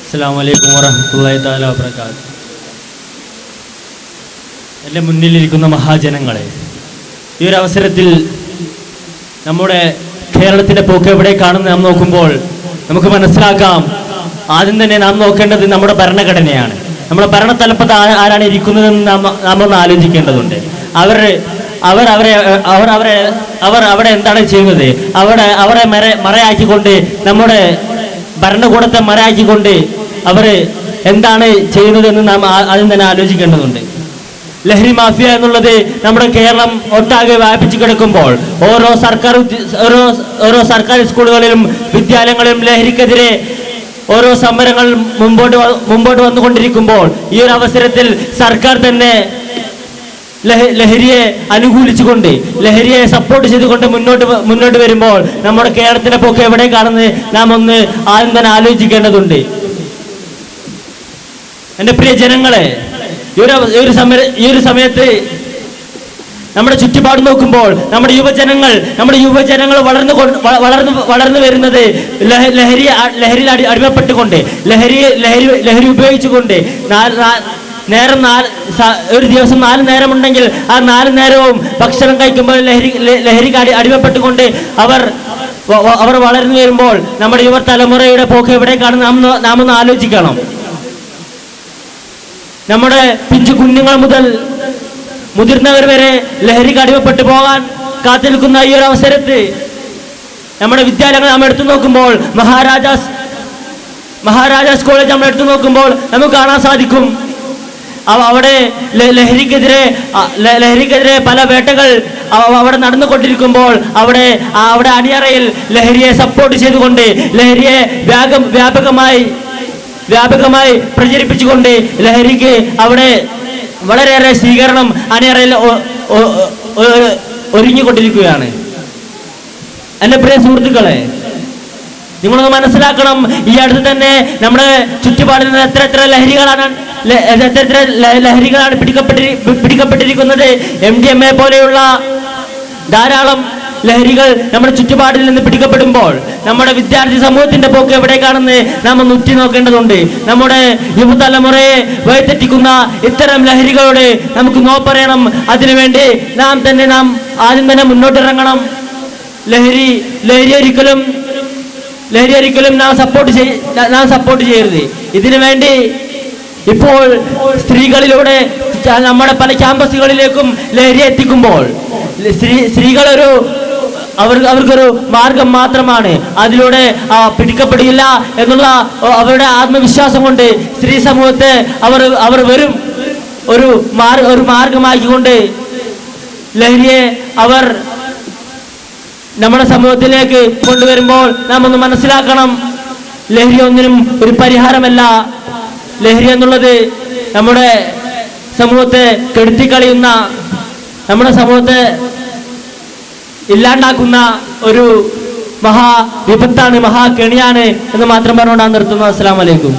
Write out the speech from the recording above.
അസ്സലാമു അലൈക്കും വറഹ്മത്തുള്ളാഹി തആല വബറകാതുഹു. എൻ്റെ മുന്നിലിരിക്കുന്ന മഹാജനങ്ങളെ, ഈ ഒരു അവസരത്തിൽ നമ്മുടെ കേരളത്തിൻ്റെ പോക്ക് എവിടേക്കാണെന്ന് നാം നോക്കുമ്പോൾ നമുക്ക് മനസ്സിലാക്കാം, ആദ്യം തന്നെ നാം നോക്കേണ്ടത് നമ്മുടെ ഭരണഘടനയാണ്. നമ്മുടെ ഭരണത്തലപ്പത്ത് ആരാണ് ഇരിക്കുന്നതെന്ന് നാം ഒന്ന് ആലോചിക്കേണ്ടതുണ്ട്. അവർ അവിടെ എന്താണ് ചെയ്യുന്നത്? അവരെ മറയാക്കിക്കൊണ്ട്, നമ്മുടെ ഭരണകൂടത്തെ മറയാക്കിക്കൊണ്ട് അവർ എന്താണ് ചെയ്യുന്നതെന്ന് നാം ആദ്യം തന്നെ ആലോചിക്കേണ്ടതുണ്ട്. ലഹരി മാഫിയ എന്നുള്ളത് നമ്മുടെ കേരളം ഒട്ടാകെ വ്യാപിച്ചു കിടക്കുമ്പോൾ ഓരോ സർക്കാർ സ്കൂളുകളിലും വിദ്യാലയങ്ങളിലും ലഹരിക്കെതിരെ ഓരോ സമരങ്ങൾ മുമ്പോട്ട് വന്നുകൊണ്ടിരിക്കുമ്പോൾ ഈ ഒരു അവസരത്തിൽ സർക്കാർ തന്നെ ലഹരിയെ അനുകൂലിച്ചുകൊണ്ട്, ലഹരിയെ സപ്പോർട്ട് ചെയ്തുകൊണ്ട് മുന്നോട്ട് വരുമ്പോൾ നമ്മുടെ കേരളത്തിൻ്റെ പോക്ക് എവിടേക്കാണെന്ന് നാം ഒന്ന് ആദ്യം തന്നെ ആലോചിക്കേണ്ടതുണ്ട്. എൻ്റെ പ്രിയ ജനങ്ങളെ, ഈ ഒരു സമയത്ത് നമ്മുടെ ചുറ്റുപാട് നോക്കുമ്പോൾ നമ്മുടെ യുവജനങ്ങൾ വളർന്നു വരുന്നത് ലഹരിയിൽ അടിമപ്പെട്ടുകൊണ്ട്, ലഹരി ഉപയോഗിച്ചുകൊണ്ട് ഒരു ദിവസം 4 നേരമുണ്ടെങ്കിൽ ആ 4 നേരവും ഭക്ഷണം കഴിക്കുമ്പോൾ ലഹരിക്ക് അടിമപ്പെട്ടുകൊണ്ട് അവർ വളർന്നു വരുമ്പോൾ നമ്മുടെ യുവതലമുറയുടെ പോക്ക് എവിടേക്കാണ് നാം ഒന്ന് ആലോചിക്കണം. നമ്മുടെ പിഞ്ചു കുഞ്ഞുങ്ങൾ മുതൽ മുതിർന്നവർ വരെ ലഹരിക്ക് അടിമപ്പെട്ടു പോകാൻ കാത്തിരിക്കുന്ന ഈ ഒരു അവസരത്തിൽ നമ്മുടെ വിദ്യാലയങ്ങൾ നാം എടുത്തു നോക്കുമ്പോൾ, മഹാരാജാസ് കോളേജ് നമ്മൾ എടുത്തു നോക്കുമ്പോൾ നമുക്ക് കാണാൻ സാധിക്കും, അവിടെ ലഹരിക്കെതിരെ പല വേട്ടകൾ അവിടെ നടന്നുകൊണ്ടിരിക്കുമ്പോൾ അവിടെ അണിയറയിൽ ലഹരിയെ സപ്പോർട്ട് ചെയ്തുകൊണ്ട്, ലഹരിയെ വ്യാപകമായി പ്രചരിപ്പിച്ചുകൊണ്ട് ലഹരിക്ക് അവിടെ വളരെയേറെ സ്വീകരണം അണിയറയിൽ ഒരുങ്ങിക്കൊണ്ടിരിക്കുകയാണ്. എൻ്റെ പ്രിയ സുഹൃത്തുക്കളെ, നിങ്ങളൊന്ന് മനസ്സിലാക്കണം, ഈ അടുത്ത് തന്നെ നമ്മുടെ ചുറ്റുപാടിൽ നിന്ന് എത്ര ലഹരികളാണ് പിടിക്കപ്പെട്ടിരിക്കുന്നത്. MDMA പോലെയുള്ള ധാരാളം ലഹരികൾ നമ്മുടെ ചുറ്റുപാടിൽ നിന്ന് പിടിക്കപ്പെടുമ്പോൾ നമ്മുടെ വിദ്യാർത്ഥി സമൂഹത്തിന്റെ പോക്ക് എവിടേക്കാണെന്ന് നാം ഒന്ന് ഉറ്റി നോക്കേണ്ടതുണ്ട്. നമ്മുടെ യുവതലമുറയെ വഴിതെറ്റിക്കുന്ന ഇത്തരം ലഹരികളോട് നമുക്ക് നോ പറയണം. അതിനുവേണ്ടി നാം ആദ്യം തന്നെ മുന്നോട്ടിറങ്ങണം. ലഹരി ഒരിക്കലും നാം സപ്പോർട്ട് ചെയ്യരുത്. ഇതിനു വേണ്ടി ഇപ്പോൾ സ്ത്രീകളിലൂടെ നമ്മുടെ പല ക്യാമ്പസുകളിലേക്കും ലഹരി എത്തിക്കുമ്പോൾ അവർക്കൊരു മാർഗം മാത്രമാണ്. അതിലൂടെ പിടിക്കപ്പെടില്ല എന്നുള്ള അവരുടെ ആത്മവിശ്വാസം കൊണ്ട് സ്ത്രീ സമൂഹത്തെ അവർ വരും ഒരു മാർഗമാക്കിക്കൊണ്ട് ലഹരിയെ അവർ നമ്മുടെ സമൂഹത്തിലേക്ക് കൊണ്ടുവരുമ്പോൾ നാം ഒന്ന് മനസ്സിലാക്കണം, ലഹരി ഒന്നിനും ഒരു പരിഹാരമല്ല. ലഹരി എന്നുള്ളത് നമ്മുടെ സമൂഹത്തെ കെടുത്തിക്കളയുന്ന, നമ്മുടെ സമൂഹത്തെ ഇല്ലാണ്ടാക്കുന്ന ഒരു മഹാവിപത്താണ്, മഹാകെണിയാണ് എന്ന് മാത്രം പറഞ്ഞുകൊണ്ടാണ് നിർത്തുന്നത്. അസ്സലാമു അലൈക്കും.